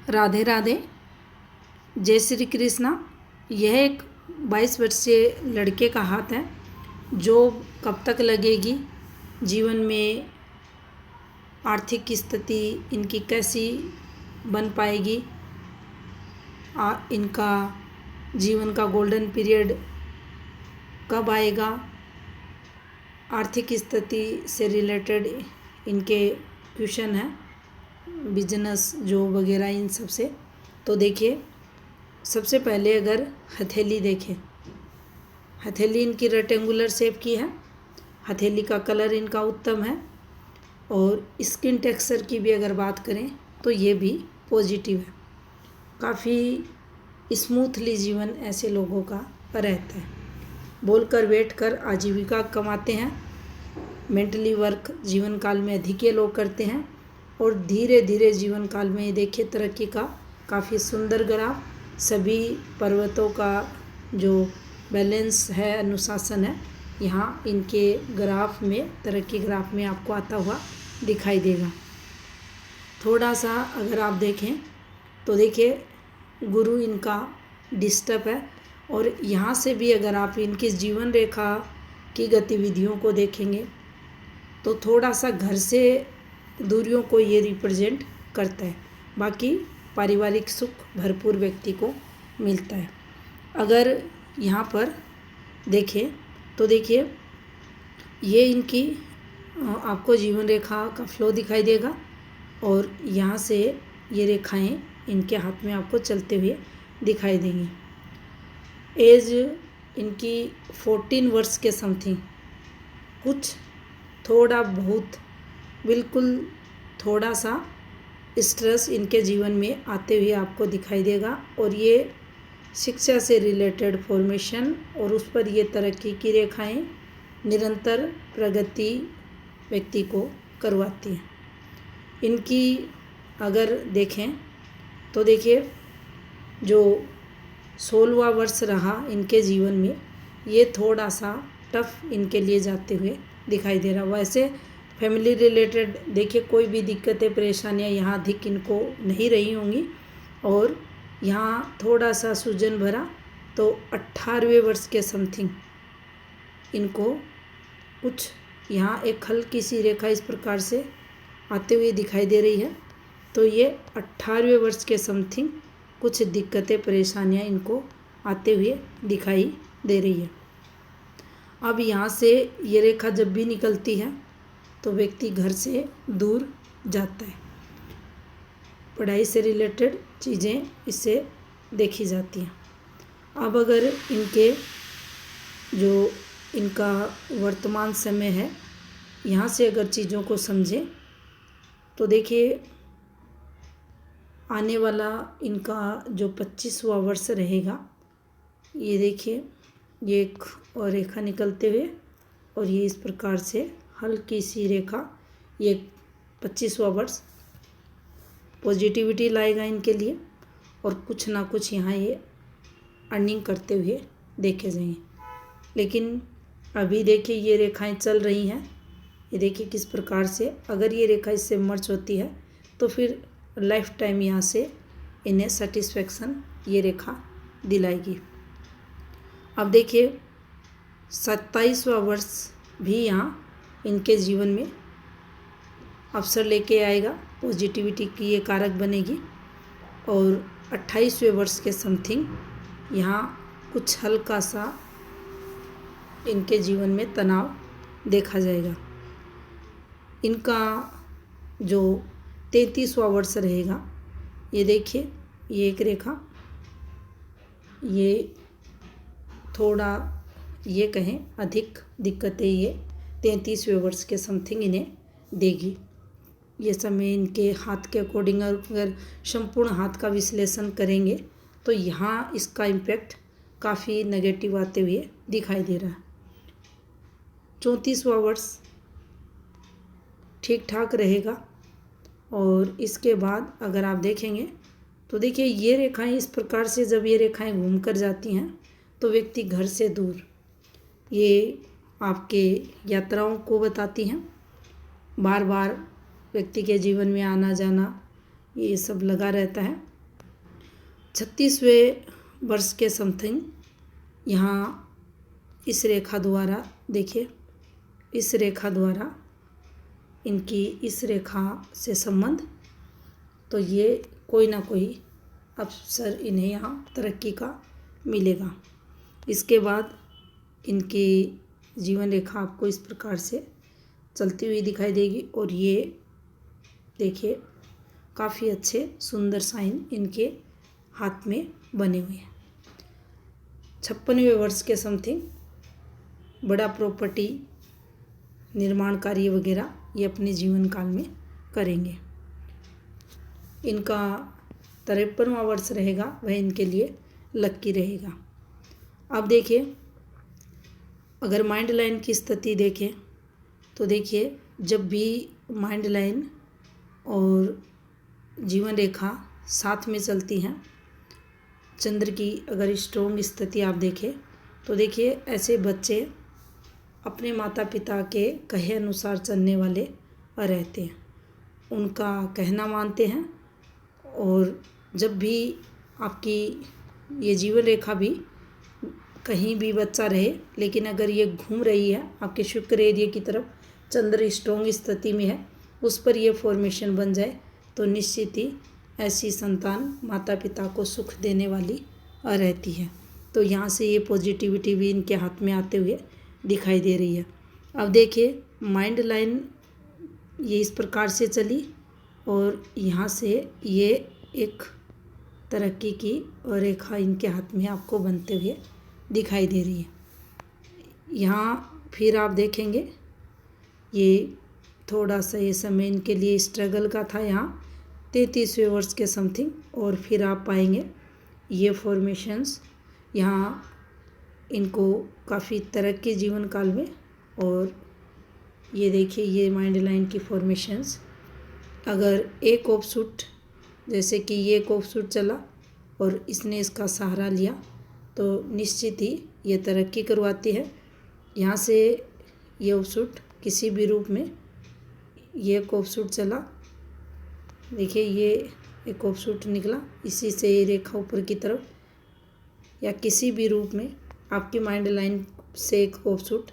राधे राधे, जय श्री कृष्णा। यह एक 22 वर्षीय लड़के का हाथ है जो कब तक लगेगी, जीवन में आर्थिक स्थिति इनकी कैसी बन पाएगी, इनका जीवन का गोल्डन पीरियड कब आएगा, आर्थिक स्थिति से रिलेटेड इनके क्वेश्चन है, बिजनेस जॉब वगैरह इन सब से। तो देखिए, सबसे पहले अगर हथेली देखें, हथेली इनकी रेक्टेंगुलर शेप की है, हथेली का कलर इनका उत्तम है और स्किन टेक्सचर की भी अगर बात करें तो ये भी पॉजिटिव है। काफ़ी स्मूथली जीवन ऐसे लोगों का रहता है। बोलकर बैठकर आजीविका कमाते हैं। मेंटली वर्क जीवन काल में अधिक ये लोग करते हैं और धीरे धीरे जीवन काल में देखिए तरक्की का काफ़ी सुंदर ग्राफ, सभी पर्वतों का जो बैलेंस है, अनुशासन है, यहाँ इनके ग्राफ में, तरक्की ग्राफ में आपको आता हुआ दिखाई देगा। थोड़ा सा अगर आप देखें तो देखिए गुरु इनका डिस्टर्ब है और यहाँ से भी अगर आप इनकी जीवन रेखा की गतिविधियों को देखेंगे तो थोड़ा सा घर से दूरियों को ये रिप्रेजेंट करता है। बाकी पारिवारिक सुख भरपूर व्यक्ति को मिलता है। अगर यहाँ पर देखें तो देखिए ये इनकी आपको जीवन रेखा का फ्लो दिखाई देगा और यहाँ से ये रेखाएं इनके हाथ में आपको चलते हुए दिखाई देंगी। एज इनकी 14 वर्ष के समथिंग, कुछ थोड़ा बहुत बिल्कुल थोड़ा सा स्ट्रेस इनके जीवन में आते हुए आपको दिखाई देगा और ये शिक्षा से रिलेटेड फॉर्मेशन और उस पर ये तरक्की की रेखाएं निरंतर प्रगति व्यक्ति को करवाती हैं। इनकी अगर देखें तो देखिए जो 16वां वर्ष रहा इनके जीवन में, ये थोड़ा सा टफ इनके लिए जाते हुए दिखाई दे रहा। वैसे फैमिली रिलेटेड देखिए कोई भी दिक्कतें परेशानियां यहाँ अधिक इनको नहीं रही होंगी और यहाँ थोड़ा सा सूजन भरा, तो 18वें वर्ष के समथिंग इनको कुछ यहाँ एक हल्की सी रेखा इस प्रकार से आते हुए दिखाई दे रही है। तो ये 18वें वर्ष के समथिंग कुछ दिक्कतें परेशानियाँ इनको आते हुए दिखाई दे रही है। अब यहाँ से ये रेखा जब भी निकलती है तो व्यक्ति घर से दूर जाता है। पढ़ाई से रिलेटेड चीज़ें इससे देखी जाती हैं। अब अगर इनके जो इनका वर्तमान समय है, यहाँ से अगर चीज़ों को समझें तो देखिए आने वाला इनका जो 25वां वर्ष रहेगा, ये देखिए ये एक और रेखा निकलते हुए और ये इस प्रकार से हल्की सी रेखा, ये 25वां वर्ष पॉजिटिविटी लाएगा इनके लिए और कुछ ना कुछ यहाँ ये अर्निंग करते हुए देखे जाएंगे। लेकिन अभी देखिए ये रेखाएं चल रही हैं, ये देखिए किस प्रकार से अगर ये रेखा इससे मर्ज होती है तो फिर लाइफ टाइम यहाँ से इन्हें सेटिस्फेक्शन ये रेखा दिलाएगी। अब देखिए 27वां वर्ष भी यहाँ इनके जीवन में अवसर लेके आएगा, पॉजिटिविटी की ये कारक बनेगी और 28वें वर्ष के समथिंग यहाँ कुछ हल्का सा इनके जीवन में तनाव देखा जाएगा। इनका जो 33वां वर्ष रहेगा, ये देखिए ये एक रेखा, ये थोड़ा ये कहें अधिक दिक्कतें ये 33वें वर्ष के समथिंग इन्हें देगी। ये समय इनके हाथ के अकॉर्डिंग अगर संपूर्ण हाथ का विश्लेषण करेंगे तो यहाँ इसका इम्पैक्ट काफ़ी नेगेटिव आते हुए दिखाई दे रहा है। 34वां वर्ष ठीक ठाक रहेगा और इसके बाद अगर आप देखेंगे तो देखिए ये रेखाएं इस प्रकार से जब ये रेखाएं घूम कर जाती हैं तो व्यक्ति घर से दूर, ये आपके यात्राओं को बताती हैं। बार बार व्यक्ति के जीवन में आना जाना ये सब लगा रहता है 36वें वर्ष के समथिंग यहाँ इस रेखा द्वारा देखिए, इस रेखा द्वारा इनकी इस रेखा से संबंध, तो ये कोई ना कोई अवसर इन्हें यहाँ तरक्की का मिलेगा। इसके बाद इनकी जीवन रेखा आपको इस प्रकार से चलती हुई दिखाई देगी और ये देखिए काफ़ी अच्छे सुंदर साइन इनके हाथ में बने हुए हैं। 56वें वर्ष के समथिंग बड़ा प्रॉपर्टी निर्माण कार्य वगैरह ये अपने जीवन काल में करेंगे। इनका 53वां वर्ष रहेगा, वह इनके लिए लक्की रहेगा। अब देखिए, अगर माइंड लाइन की स्थिति देखें तो देखिए, जब भी माइंड लाइन और जीवन रेखा साथ में चलती हैं, चंद्र की अगर स्ट्रोंग स्थिति आप देखें तो देखिए ऐसे बच्चे अपने माता पिता के कहे अनुसार चलने वाले रहते हैं, उनका कहना मानते हैं। और जब भी आपकी ये जीवन रेखा भी कहीं भी बच्चा रहे, लेकिन अगर ये घूम रही है आपके शुक्र एरिया की तरफ, चंद्र स्ट्रोंग स्थिति में है, उस पर ये फॉर्मेशन बन जाए तो निश्चित ही ऐसी संतान माता पिता को सुख देने वाली रहती है। तो यहाँ से ये पॉजिटिविटी भी इनके हाथ में आते हुए दिखाई दे रही है। अब देखिए, माइंड लाइन ये इस प्रकार से चली और यहाँ से ये एक तरक्की की और रेखा इनके हाथ में आपको बनते हुए दिखाई दे रही है। यहाँ फिर आप देखेंगे ये थोड़ा सा ये समय इनके लिए स्ट्रगल का था यहाँ 33वें वर्ष के समथिंग, और फिर आप पाएंगे ये फॉर्मेशंस यहाँ इनको काफ़ी तरक्की जीवन काल में। और ये देखिए, ये माइंड लाइन की फॉर्मेशंस, अगर एक ऑफशूट जैसे कि ये एक ऑफशूट चला और इसने इसका सहारा लिया तो निश्चित ही ये तरक्की करवाती है। यहाँ से ये ऑफशूट किसी भी रूप में, ये एक ऑफशूट चला, देखिए ये एक ऑफशूट निकला, इसी से ये रेखा ऊपर की तरफ, या किसी भी रूप में आपकी माइंड लाइन से एक ऑफशूट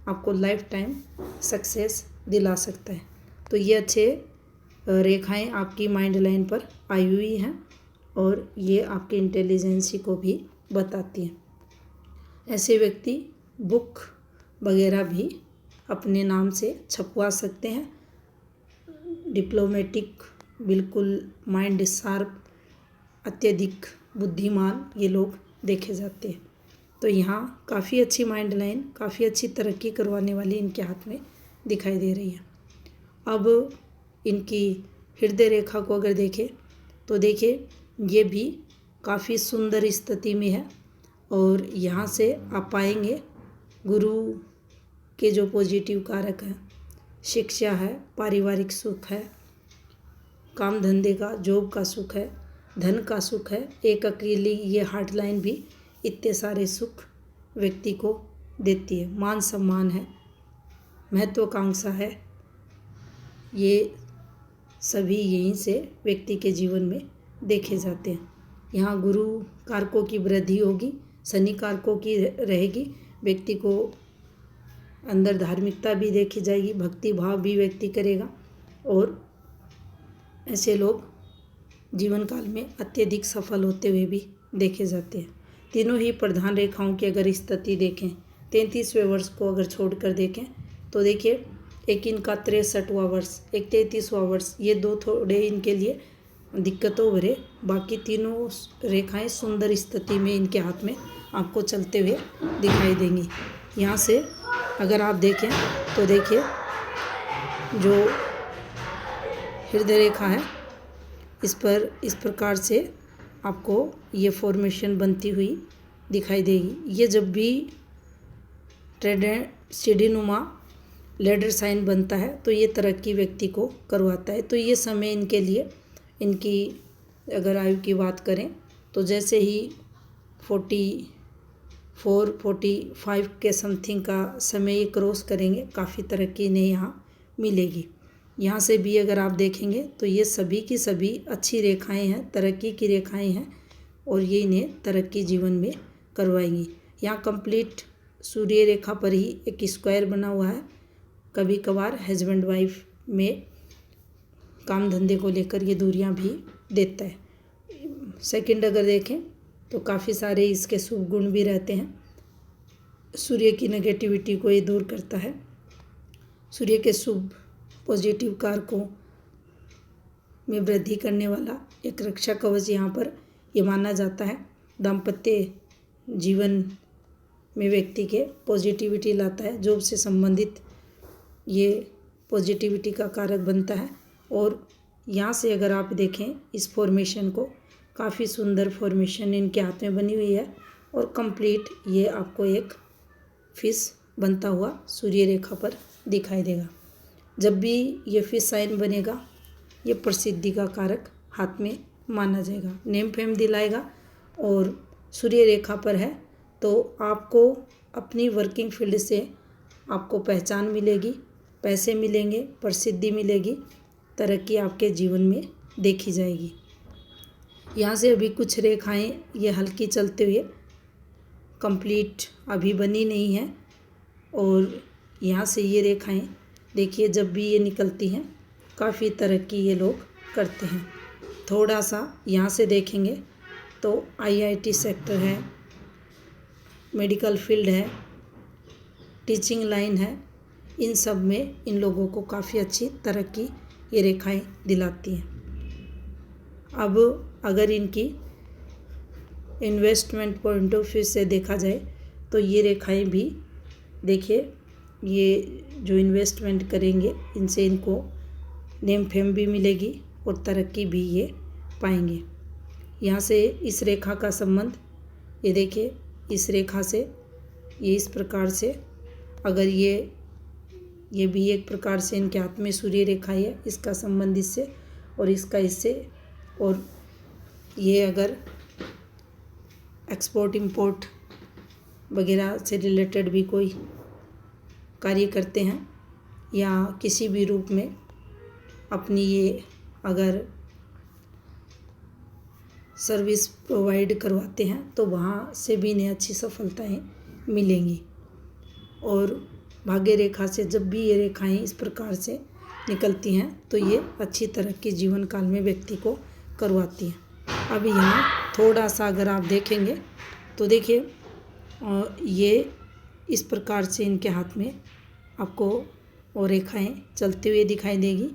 आपको लाइफ टाइम सक्सेस दिला सकता है। तो ये अच्छे रेखाएं आपकी माइंड लाइन पर आई हुई हैं और ये आपके इंटेलिजेंसी को भी बताती हैं। ऐसे व्यक्ति बुक वगैरह भी अपने नाम से छपवा सकते हैं। डिप्लोमेटिक, बिल्कुल माइंड शार्प, अत्यधिक बुद्धिमान ये लोग देखे जाते हैं। तो यहाँ काफ़ी अच्छी माइंड लाइन, काफ़ी अच्छी तरक्की करवाने वाली इनके हाथ में दिखाई दे रही है। अब इनकी हृदय रेखा को अगर देखें तो देखिए ये भी काफ़ी सुंदर स्थिति में है और यहाँ से आप पाएंगे गुरु के जो पॉजिटिव कारक हैं, शिक्षा है, पारिवारिक सुख है, काम धंधे का, जॉब का सुख है, धन का सुख है। एक अकेली ये हार्ट लाइन भी इतने सारे सुख व्यक्ति को देती है। मान सम्मान है, महत्वाकांक्षा है, ये सभी यहीं से व्यक्ति के जीवन में देखे जाते हैं। यहाँ गुरु कारकों की वृद्धि होगी, शनि कारकों की रहेगी, व्यक्ति को अंदर धार्मिकता भी देखी जाएगी, भक्ति भाव भी व्यक्ति करेगा और ऐसे लोग जीवन काल में अत्यधिक सफल होते हुए भी देखे जाते हैं। तीनों ही प्रधान रेखाओं की अगर स्थिति देखें, 33वें वर्ष को अगर छोड़कर देखें तो देखिए एक इनका 63वां वर्ष, एक 33वां वर्ष, ये दो थोड़े इनके लिए दिक्कतों भरे, बाकी तीनों रेखाएं सुंदर स्थिति में इनके हाथ में आपको चलते हुए दिखाई देंगी। यहाँ से अगर आप देखें तो देखिए जो हृदय रेखा है इस पर इस प्रकार से आपको ये फॉर्मेशन बनती हुई दिखाई देगी। ये जब भी ट्रेडेंट सीढ़ीनुमा लेडर साइन बनता है तो ये तरक्की व्यक्ति को करवाता है। तो ये समय इनके लिए, इनकी अगर आयु की बात करें तो जैसे ही 44-45 के समथिंग का समय ये क्रॉस करेंगे, काफ़ी तरक्की इन्हें यहाँ मिलेगी। यहाँ से भी अगर आप देखेंगे तो ये सभी की सभी अच्छी रेखाएं हैं, तरक्की की रेखाएं हैं। और ये इन्हें तरक्की जीवन में करवाएंगी। यहाँ कंप्लीट सूर्य रेखा पर ही एक स्क्वायर बना हुआ है। कभी कभार हस्बैंड वाइफ में काम धंधे को लेकर ये दूरियां भी देता है। सेकंड अगर देखें तो काफ़ी सारे इसके शुभ गुण भी रहते हैं। सूर्य की नेगेटिविटी को ये दूर करता है। सूर्य के शुभ पॉजिटिव कारकों में वृद्धि करने वाला एक रक्षा कवच यहाँ पर ये माना जाता है। दाम्पत्य जीवन में व्यक्ति के पॉजिटिविटी लाता है। जॉब से संबंधित ये पॉजिटिविटी का कारक बनता है। और यहाँ से अगर आप देखें इस फॉर्मेशन को, काफ़ी सुंदर फॉर्मेशन इनके हाथ में बनी हुई है और कंप्लीट ये आपको एक फिश बनता हुआ सूर्य रेखा पर दिखाई देगा। जब भी ये फिश साइन बनेगा ये प्रसिद्धि का कारक हाथ में माना जाएगा, नेम फेम दिलाएगा। और सूर्य रेखा पर है तो आपको अपनी वर्किंग फील्ड से आपको पहचान मिलेगी, पैसे मिलेंगे, प्रसिद्धि मिलेगी, तरक्की आपके जीवन में देखी जाएगी। यहाँ से अभी कुछ रेखाएं ये हल्की चलते हुए कंप्लीट अभी बनी नहीं है। और यहाँ से ये रेखाएं देखिए जब भी ये निकलती हैं काफ़ी तरक्की ये लोग करते हैं। थोड़ा सा यहाँ से देखेंगे तो IIT सेक्टर है, मेडिकल फील्ड है, टीचिंग लाइन है, इन सब में इन लोगों को काफ़ी अच्छी तरक्की ये रेखाएं दिलाती हैं। अब अगर इनकी इन्वेस्टमेंट पॉइंट ऑफ व्यू से देखा जाए तो ये रेखाएं भी देखिए, ये जो इन्वेस्टमेंट करेंगे इनसे इनको नेम फेम भी मिलेगी और तरक्की भी ये पाएंगे। यहाँ से इस रेखा का संबंध ये देखिए, इस रेखा से ये इस प्रकार से, अगर ये भी एक प्रकार से इनके हाथ में सूर्य रेखा है, इसका संबंध इससे और इसका इससे। और ये अगर एक्सपोर्ट इंपोर्ट वगैरह से रिलेटेड भी कोई कार्य करते हैं या किसी भी रूप में अपनी ये अगर सर्विस प्रोवाइड करवाते हैं तो वहाँ से भी इन्हें अच्छी सफलताएं मिलेंगी। और भाग्य रेखा से जब भी ये रेखाएं इस प्रकार से निकलती हैं तो ये अच्छी तरक्की जीवन काल में व्यक्ति को करवाती हैं। अब यहाँ थोड़ा सा अगर आप देखेंगे तो देखिए ये इस प्रकार से इनके हाथ में आपको और रेखाएं चलते हुए दिखाई देगी।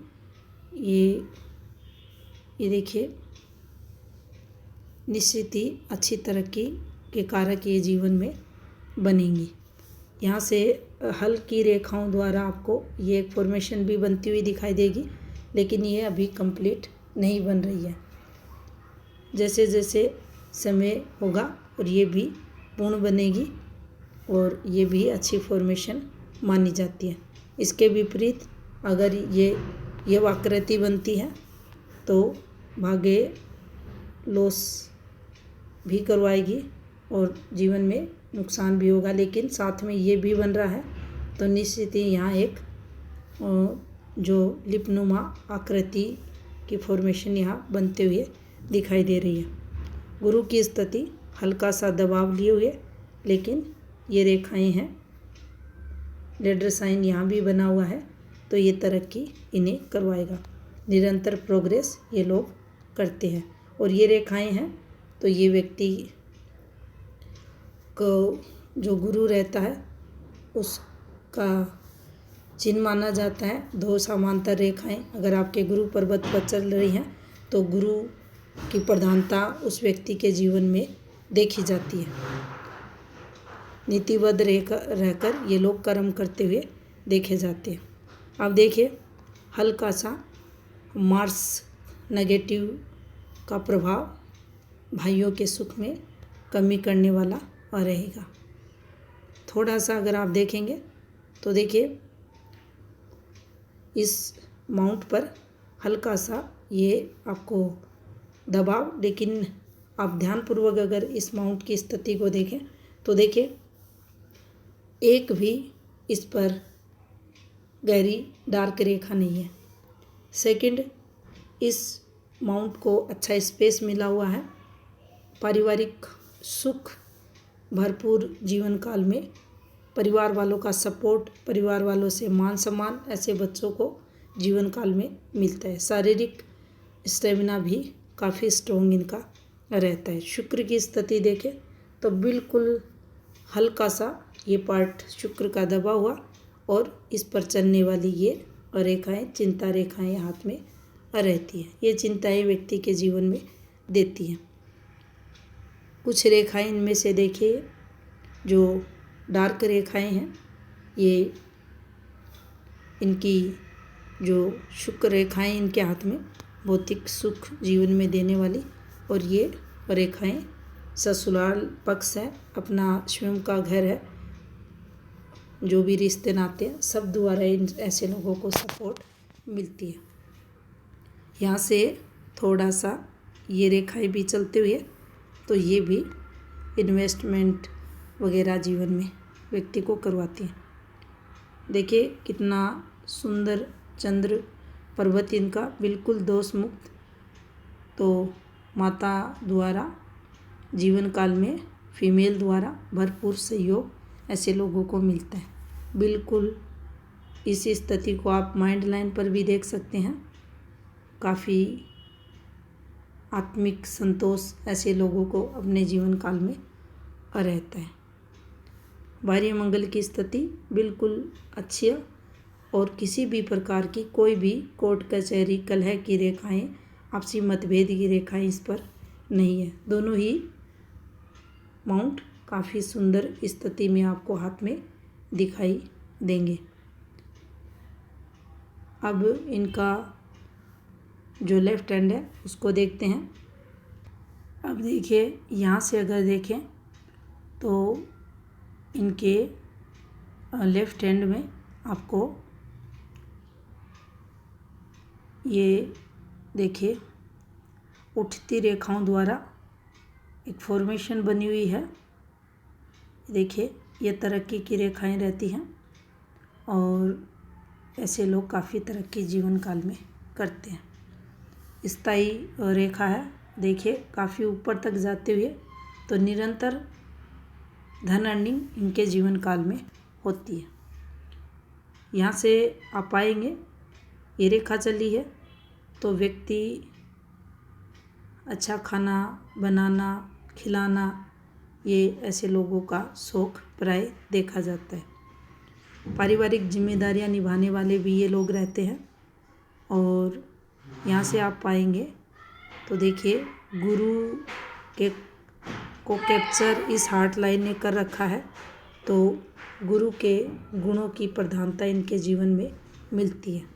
ये देखिए, निश्चित ही अच्छी तरक्की के कारक ये जीवन में बनेंगी। यहाँ से हल्की रेखाओं द्वारा आपको ये एक फॉर्मेशन भी बनती हुई दिखाई देगी, लेकिन ये अभी कंप्लीट नहीं बन रही है। जैसे जैसे समय होगा और ये भी पूर्ण बनेगी और ये भी अच्छी फॉर्मेशन मानी जाती है। इसके विपरीत अगर ये वक्राकृति बनती है तो भाग्य लॉस भी करवाएगी और जीवन में नुकसान भी होगा। लेकिन साथ में ये भी बन रहा है तो निश्चित ही यहाँ एक जो लिपनुमा आकृति की फॉर्मेशन यहाँ बनते हुए दिखाई दे रही है। गुरु की स्थिति हल्का सा दबाव लिए हुए, लेकिन ये रेखाएं हैं, लेडर साइन यहाँ भी बना हुआ है तो ये तरक्की इन्हें करवाएगा। निरंतर प्रोग्रेस ये लोग करते हैं। और ये रेखाएं हैं तो ये व्यक्ति को जो गुरु रहता है उसका चिन्ह माना जाता है। दो समांतर रेखाएं अगर आपके गुरु पर्वत पर चल रही हैं तो गुरु की प्रधानता उस व्यक्ति के जीवन में देखी जाती है। नीतिबद्ध रहकर ये लोग कर्म करते हुए देखे जाते हैं। अब देखिए, हल्का सा मार्स नेगेटिव का प्रभाव भाइयों के सुख में कमी करने वाला रहेगा। थोड़ा सा अगर आप देखेंगे तो देखिए इस माउंट पर हल्का सा ये आपको दबाव, लेकिन आप ध्यानपूर्वक अगर इस माउंट की स्थिति को देखें तो देखिए एक भी इस पर गहरी डार्क रेखा नहीं है। सेकंड, इस माउंट को अच्छा स्पेस मिला हुआ है पारिवारिक सुख भरपूर जीवन काल में, परिवार वालों का सपोर्ट, परिवार वालों से मान सम्मान, ऐसे बच्चों को जीवन काल में मिलता है। शारीरिक स्टेमिना भी काफ़ी स्ट्रॉन्ग इनका रहता है। शुक्र की स्थिति देखें तो बिल्कुल हल्का सा ये पार्ट शुक्र का दबा हुआ और इस पर चलने वाली ये रेखाएं, चिंता रेखाएं हाथ में रहती हैं। ये चिंताएं व्यक्ति के जीवन में देती हैं। कुछ रेखाएं इनमें से देखिए जो डार्क रेखाएं हैं, ये इनकी जो शुक्र रेखाएं इनके हाथ में भौतिक सुख जीवन में देने वाली, और ये रेखाएं ससुराल पक्ष है, अपना स्वयं का घर है, जो भी रिश्ते नाते हैं सब द्वारा इन ऐसे लोगों को सपोर्ट मिलती है। यहाँ से थोड़ा सा ये रेखाएं भी चलते हुए तो ये भी इन्वेस्टमेंट वगैरह जीवन में व्यक्ति को करवाती हैं। देखिए कितना सुंदर चंद्र पर्वत इनका बिल्कुल दोष मुक्त। तो माता द्वारा जीवन काल में फीमेल द्वारा भरपूर सहयोग ऐसे लोगों को मिलता है। बिल्कुल इस स्थिति को आप माइंड लाइन पर भी देख सकते हैं। काफ़ी आत्मिक संतोष ऐसे लोगों को अपने जीवन काल में रहता है। भार्य मंगल की स्थिति बिल्कुल अच्छी है और किसी भी प्रकार की कोई भी कोर्ट कचहरी कलह की रेखाएं, आपसी मतभेद की रेखाएं इस पर नहीं है। दोनों ही माउंट काफ़ी सुंदर स्थिति में आपको हाथ में दिखाई देंगे। अब इनका जो लेफ्ट हैंड है उसको देखते हैं। अब देखिए यहाँ से अगर देखें तो इनके लेफ्ट हैंड में आपको ये देखिए उठती रेखाओं द्वारा एक फॉर्मेशन बनी हुई है। देखिए ये तरक्की की रेखाएं रहती हैं और ऐसे लोग काफ़ी तरक्की जीवन काल में करते हैं। स्थायी रेखा है, देखिए काफ़ी ऊपर तक जाते हुए, तो निरंतर धन अर्निंग इनके जीवन काल में होती है। यहाँ से आप पाएंगे ये रेखा चली है तो व्यक्ति अच्छा खाना बनाना खिलाना, ये ऐसे लोगों का शौक प्राय देखा जाता है। पारिवारिक जिम्मेदारियां निभाने वाले भी ये लोग रहते हैं। और यहाँ से आप पाएंगे तो देखिए गुरु के को कैप्चर इस हार्ट लाइन ने कर रखा है, तो गुरु के गुणों की प्रधानता इनके जीवन में मिलती है।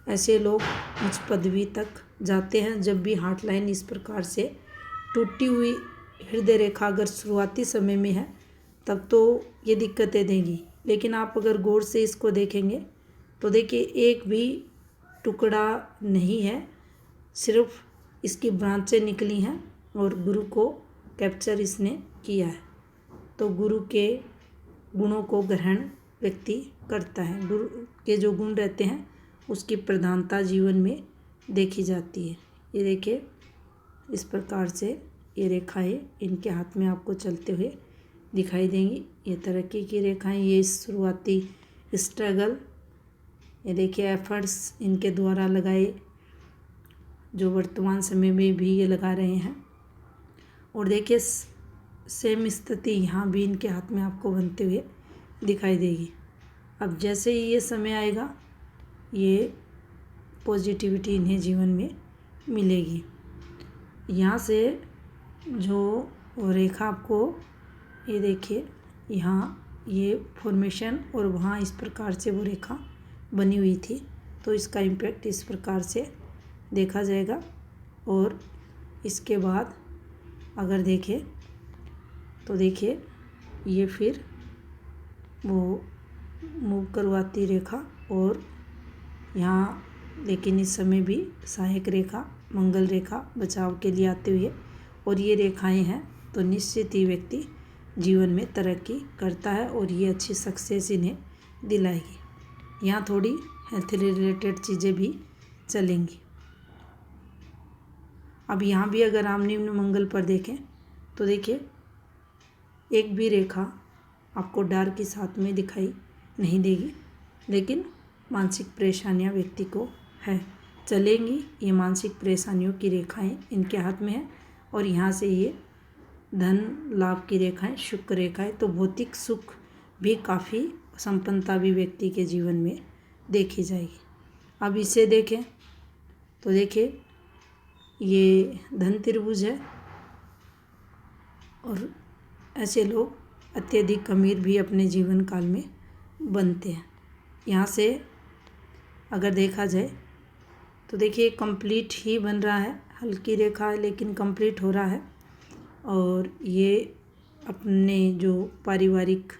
ऐसे लोग उच्च पदवी तक जाते हैं। जब भी हार्ट लाइन इस प्रकार से टूटी हुई हृदय रेखा अगर शुरुआती समय में है तब तो ये दिक्कतें देंगी, लेकिन आप अगर गौर से इसको देखेंगे तो देखिए एक भी टुकड़ा नहीं है, सिर्फ इसकी ब्रांचें निकली हैं और गुरु को कैप्चर इसने किया है। तो गुरु के गुणों को ग्रहण व्यक्ति करता है। गुरु के जो गुण रहते हैं उसकी प्रधानता जीवन में देखी जाती है। ये देखिए इस प्रकार से ये रेखाएं इनके हाथ में आपको चलते हुए दिखाई देंगी। ये तरक्की की रेखाएं, ये शुरुआती स्ट्रगल, ये देखिए एफर्ट्स इनके द्वारा लगाए जो वर्तमान समय में भी ये लगा रहे हैं। और देखिए सेम स्थिति यहाँ भी इनके हाथ में आपको बनते हुए दिखाई देगी। अब जैसे ही ये समय आएगा ये पॉजिटिविटी इन्हें जीवन में मिलेगी। यहाँ से जो रेखा आपको ये देखिए यहाँ ये फॉर्मेशन और वहाँ इस प्रकार से वो रेखा बनी हुई थी, तो इसका इम्पैक्ट इस प्रकार से देखा जाएगा। और इसके बाद अगर देखें तो देखिए ये फिर वो मूव करवाती रेखा, और यहाँ लेकिन इस समय भी सहायक रेखा मंगल रेखा बचाव के लिए आते हुए, और ये रेखाएं हैं तो निश्चित ही व्यक्ति जीवन में तरक्की करता है और ये अच्छी सक्सेस इन्हें दिलाएगी। यहाँ थोड़ी हेल्थ रिलेटेड चीज़ें भी चलेंगी। अब यहाँ भी अगर आप निम्न मंगल पर देखें तो देखिए एक भी रेखा आपको डार्क के साथ में दिखाई नहीं देगी, लेकिन मानसिक परेशानियां व्यक्ति को है चलेंगी। ये मानसिक परेशानियों की रेखाएं इनके हाथ में है और यहाँ से ये धन लाभ की रेखाएं, शुक्र रेखाएं, तो भौतिक सुख भी काफ़ी, संपन्नता भी व्यक्ति के जीवन में देखी जाएगी। अब इसे देखें तो देखिए ये धन त्रिभुज है और ऐसे लोग अत्यधिक अमीर भी अपने जीवन काल में बनते हैं। यहाँ से अगर देखा जाए तो देखिए कंप्लीट ही बन रहा है, हल्की रेखा है लेकिन कंप्लीट हो रहा है। और ये अपने जो पारिवारिक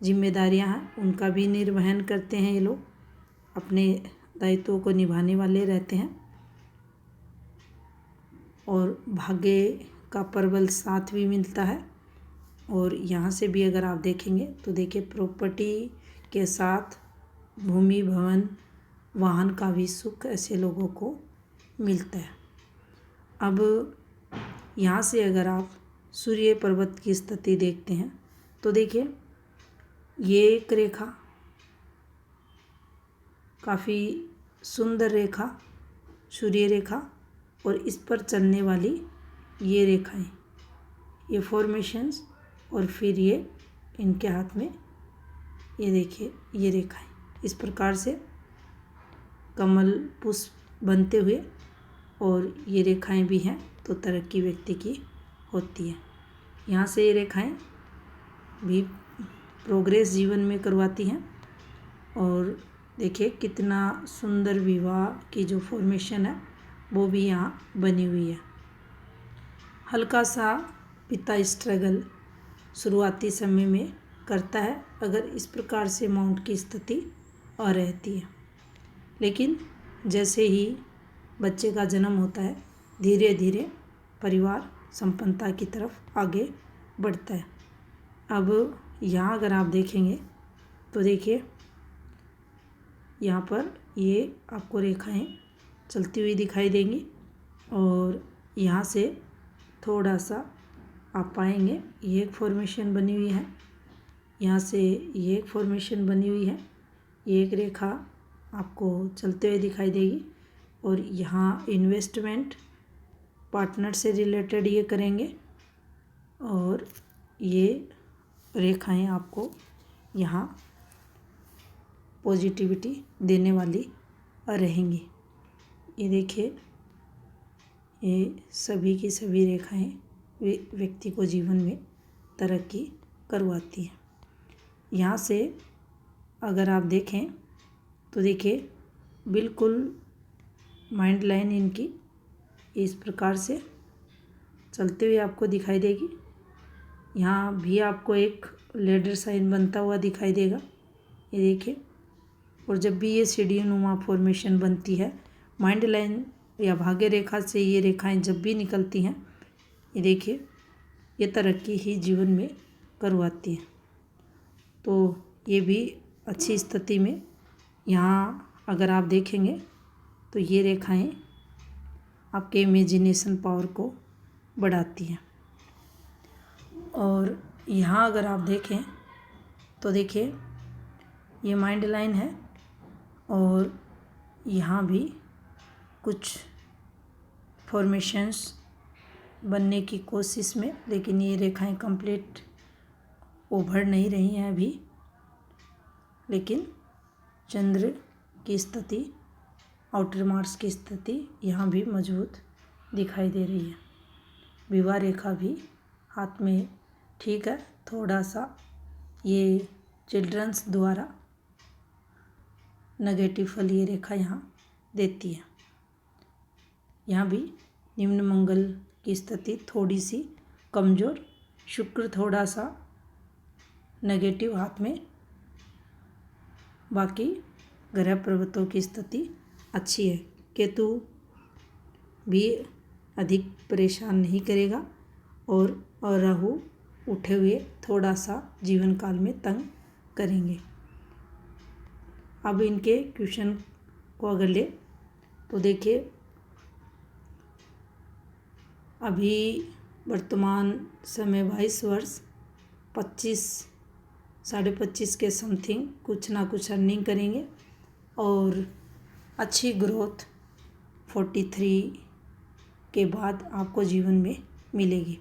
जिम्मेदारियां हैं उनका भी निर्वहन करते हैं, ये लोग अपने दायित्वों को निभाने वाले रहते हैं और भाग्य का प्रबल साथ भी मिलता है। और यहाँ से भी अगर आप देखेंगे तो देखिए प्रॉपर्टी के साथ भूमि भवन वाहन का भी सुख ऐसे लोगों को मिलता है। अब यहाँ से अगर आप सूर्य पर्वत की स्थिति देखते हैं तो देखिए ये एक रेखा काफ़ी सुंदर रेखा, सूर्य रेखा, और इस पर चलने वाली ये रेखाएं, ये फॉर्मेशंस, और फिर ये इनके हाथ में ये देखिए ये रेखाएं इस प्रकार से कमल पुष्प बनते हुए, और ये रेखाएं भी हैं तो तरक्की व्यक्ति की होती है। यहाँ से ये रेखाएं भी प्रोग्रेस जीवन में करवाती हैं। और देखिए कितना सुंदर विवाह की जो फॉर्मेशन है वो भी यहाँ बनी हुई है। हल्का सा पिता स्ट्रगल शुरुआती समय में करता है अगर इस प्रकार से माउंट की स्थिति आ रहती है, लेकिन जैसे ही बच्चे का जन्म होता है धीरे धीरे परिवार संपन्नता की तरफ आगे बढ़ता है। अब यहाँ अगर आप देखेंगे तो देखिए यहाँ पर ये आपको रेखाएं चलती हुई दिखाई देंगी और यहाँ से थोड़ा सा आप पाएंगे ये एक फॉर्मेशन बनी हुई है, यहाँ से ये एक फॉर्मेशन बनी हुई है, ये एक रेखा आपको चलते हुए दिखाई देगी। और यहाँ इन्वेस्टमेंट पार्टनर से रिलेटेड ये करेंगे और ये रेखाएं आपको यहाँ पॉजिटिविटी देने वाली रहेंगी। ये देखिए ये सभी की सभी रेखाएं व्यक्ति को जीवन में तरक्की करवाती हैं। यहाँ से अगर आप देखें तो देखिए बिल्कुल माइंड लाइन इनकी इस प्रकार से चलते हुए आपको दिखाई देगी। यहाँ भी आपको एक लेडर साइन बनता हुआ दिखाई देगा, ये देखिए। और जब भी ये सीढ़ी नुमा फॉर्मेशन बनती है माइंड लाइन या भाग्य रेखा से, ये रेखाएं जब भी निकलती हैं ये देखिए ये तरक्की ही जीवन में करवाती हैं। तो ये भी अच्छी स्थिति में यहाँ अगर आप देखेंगे तो ये रेखाएं आपके इमेजिनेशन पावर को बढ़ाती हैं। और यहाँ अगर आप देखें तो देखिए ये माइंड लाइन है और यहाँ भी कुछ फॉर्मेशंस बनने की कोशिश में, लेकिन ये रेखाएं कंप्लीट उभर नहीं रही हैं अभी। लेकिन चंद्र की स्थिति, आउटर मार्स की स्थिति यहाँ भी मजबूत दिखाई दे रही है। विवाह रेखा भी हाथ में ठीक है, थोड़ा सा ये चिल्ड्रंस द्वारा नेगेटिव फल ये रेखा यहाँ देती है। यहाँ भी निम्न मंगल की स्थिति थोड़ी सी कमज़ोर, शुक्र थोड़ा सा नेगेटिव हाथ में, बाकी ग्रह पर्वतों की स्थिति अच्छी है। केतु भी अधिक परेशान नहीं करेगा और राहु उठे हुए थोड़ा सा जीवन काल में तंग करेंगे। अब इनके क्वेश्चन को अगर ले तो देखिए अभी वर्तमान समय 22 वर्ष, 25-25.5 के समथिंग कुछ ना कुछ अर्निंग करेंगे और अच्छी ग्रोथ 43 के बाद आपको जीवन में मिलेगी।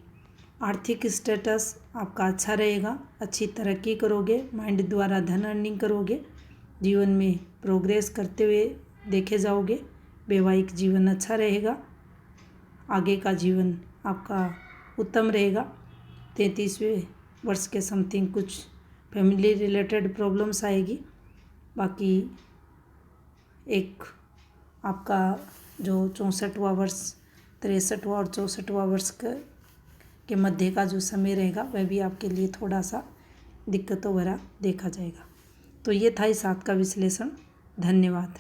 आर्थिक स्टेटस आपका अच्छा रहेगा, अच्छी तरक्की करोगे, माइंड द्वारा धन अर्निंग करोगे, जीवन में प्रोग्रेस करते हुए देखे जाओगे। वैवाहिक जीवन अच्छा रहेगा, आगे का जीवन आपका उत्तम रहेगा। 33वें वर्ष के समथिंग कुछ फैमिली रिलेटेड प्रॉब्लम्स आएगी। बाकी एक आपका जो 64वां वर्ष, 63वां और 64वां वर्ष के मध्य का जो समय रहेगा वह भी आपके लिए थोड़ा सा दिक्कतों भरा देखा जाएगा। तो ये था इस हाथ का विश्लेषण। धन्यवाद।